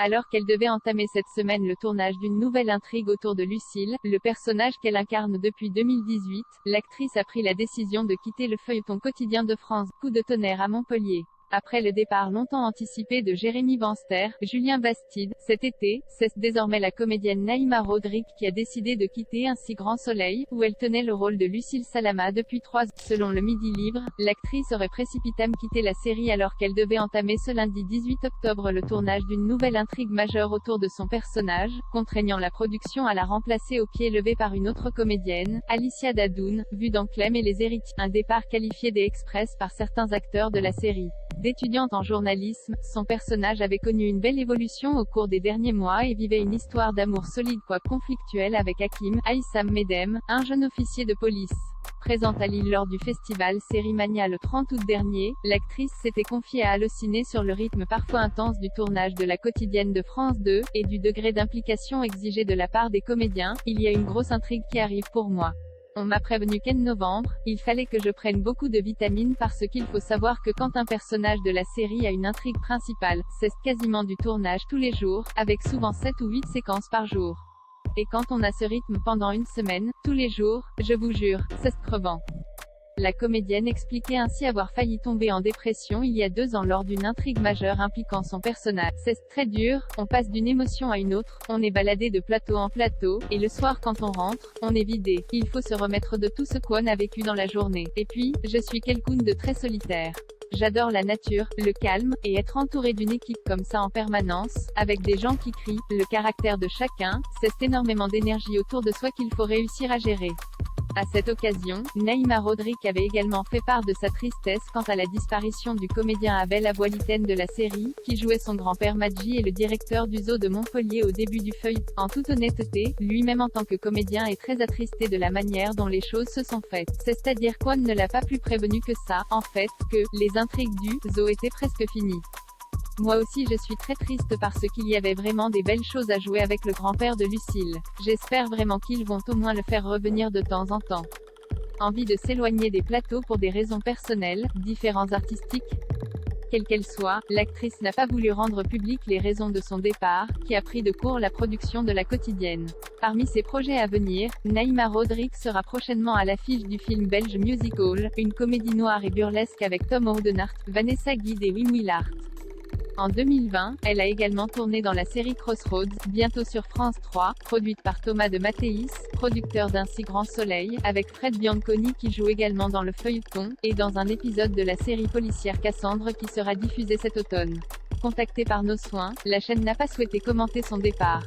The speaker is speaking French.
Alors qu'elle devait entamer cette semaine le tournage d'une nouvelle intrigue autour de Lucille, le personnage qu'elle incarne depuis 2018, l'actrice a pris la décision de quitter le feuilleton quotidien de France. Coup de tonnerre à Montpellier. Après le départ longtemps anticipé de Jérémy Banster, Julien Bastide, cet été, c'est désormais la comédienne Naïma Rodrigue qui a décidé de quitter ainsi Grand Soleil, où elle tenait le rôle de Lucille Salama depuis 3 ans. Selon le Midi Libre, l'actrice aurait précipitamment quitté la série alors qu'elle devait entamer ce lundi 18 octobre le tournage d'une nouvelle intrigue majeure autour de son personnage, contraignant la production à la remplacer au pied levé par une autre comédienne, Alicia Dadoun, vue dans Clem et les héritiers. Un départ qualifié d'express par certains acteurs de la série. D'étudiante en journalisme, son personnage avait connu une belle évolution au cours des derniers mois et vivait une histoire d'amour solide quoique conflictuelle avec Hakim Aïssam Medem, un jeune officier de police. Présente à Lille lors du festival Sérimania le 30 août dernier, l'actrice s'était confiée à Allociné sur le rythme parfois intense du tournage de la quotidienne de France 2, et du degré d'implication exigé de la part des comédiens. Il y a une grosse intrigue qui arrive pour moi. On m'a prévenu qu'en novembre, il fallait que je prenne beaucoup de vitamines parce qu'il faut savoir que quand un personnage de la série a une intrigue principale, c'est quasiment du tournage tous les jours, avec souvent 7 ou 8 séquences par jour. Et quand on a ce rythme pendant une semaine, tous les jours, je vous jure, c'est crevant. La comédienne expliquait ainsi avoir failli tomber en dépression il y a 2 ans lors d'une intrigue majeure impliquant son personnage. C'est très dur, on passe d'une émotion à une autre, on est baladé de plateau en plateau, et le soir quand on rentre, on est vidé. Il faut se remettre de tout ce qu'on a vécu dans la journée. Et puis, je suis quelqu'un de très solitaire. J'adore la nature, le calme, et être entouré d'une équipe comme ça en permanence, avec des gens qui crient, le caractère de chacun, c'est énormément d'énergie autour de soi qu'il faut réussir à gérer. À cette occasion, Naïma Rodrigue avait également fait part de sa tristesse quant à la disparition du comédien Abel Aboiliten de la série, qui jouait son grand-père Madji et le directeur du zoo de Montpellier au début du feuilleton. En toute honnêteté, lui-même en tant que comédien est très attristé de la manière dont les choses se sont faites. C'est-à-dire qu'on ne l'a pas plus prévenu que ça, en fait, que les intrigues du zoo étaient presque finies. Moi aussi je suis très triste parce qu'il y avait vraiment des belles choses à jouer avec le grand-père de Lucille. J'espère vraiment qu'ils vont au moins le faire revenir de temps en temps. Envie de s'éloigner des plateaux pour des raisons personnelles, différences artistiques. Quelle qu'elle soit, l'actrice n'a pas voulu rendre publiques les raisons de son départ, qui a pris de court la production de la quotidienne. Parmi ses projets à venir, Naïma Rodrigue sera prochainement à l'affiche du film belge Musical, une comédie noire et burlesque avec Tom Oudenaardt, Vanessa Guide et Wim Willard. En 2020, elle a également tourné dans la série Crossroads, bientôt sur France 3, produite par Thomas de Mathéis, producteur d'Ainsi Grand Soleil, avec Fred Bianconi qui joue également dans le feuilleton, et dans un épisode de la série policière Cassandre qui sera diffusée cet automne. Contactée par Nos Soins, la chaîne n'a pas souhaité commenter son départ.